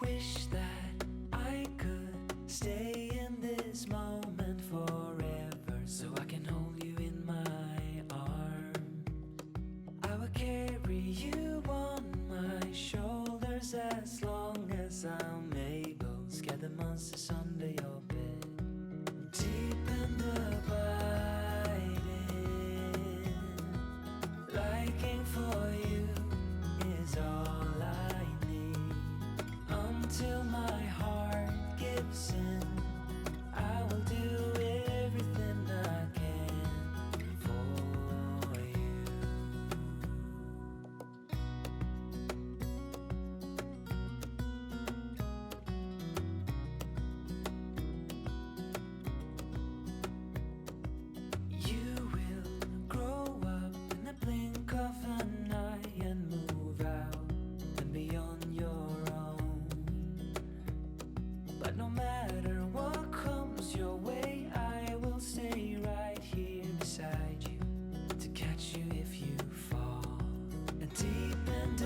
Wish that I could stay in this moment forever, so I can hold you in my arms. I will carry you on my shoulders as long as I'm able. Scare the monsters under your bed. Deep and abiding, liking for you is all I need. Until my heart gives in, I will do everything I can for you. You will grow up in the blink of an eye and move out and be on your own. But no matter what comes your way, I will stay right here beside you to catch you if you fall. And deep and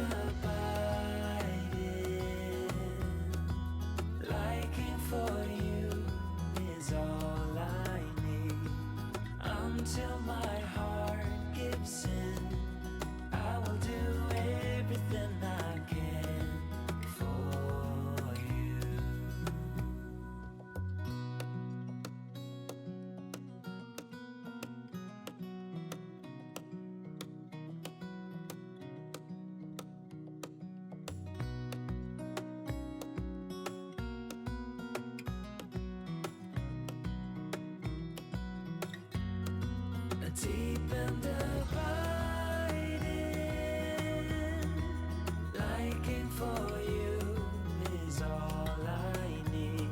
abiding, liking for you is all I need. Until my heart gives in, I will do everything I can for you. Deep and abiding, liking for you is all I need.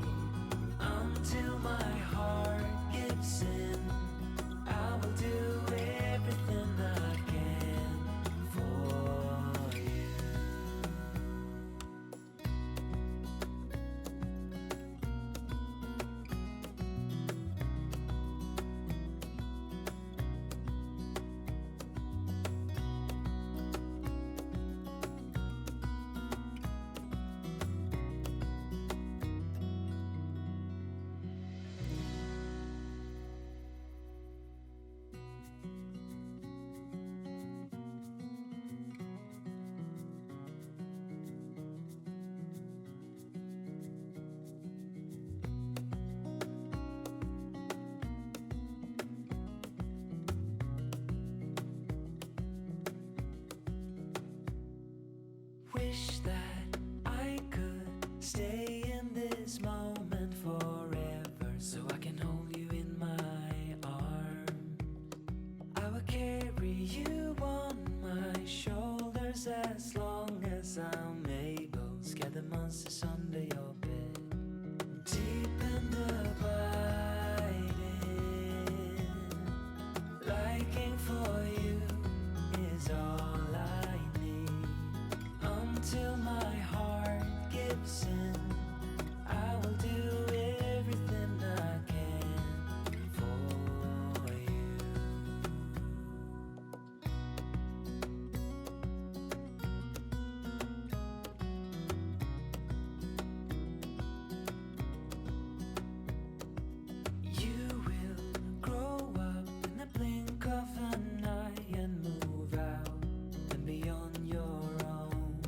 Until my heart gives in, I will do everything I can for you. Wish that I could stay in this moment forever, so I can hold you in my arms. I will carry you on my shoulders as long as I'm able. Scare the monsters under your bed. Deep and abiding, liking for you is all I need. Until my heart gives in, I will do everything I can for you. You will grow up in the blink of an eye and move out and be on your own.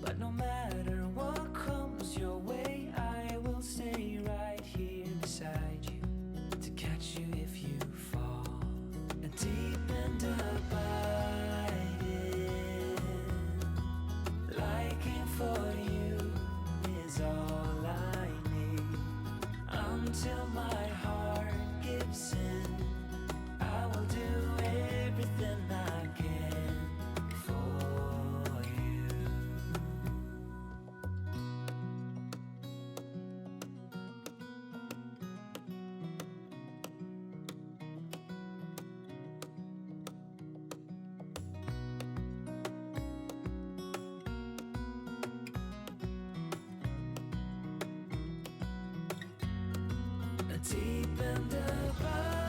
But no matter what comes your way, I will stay right here beside you to catch you if you fall. And deep and abiding, liking for you is all I need. Until my heart gives in, I will do everything I can for you. Deep and abiding,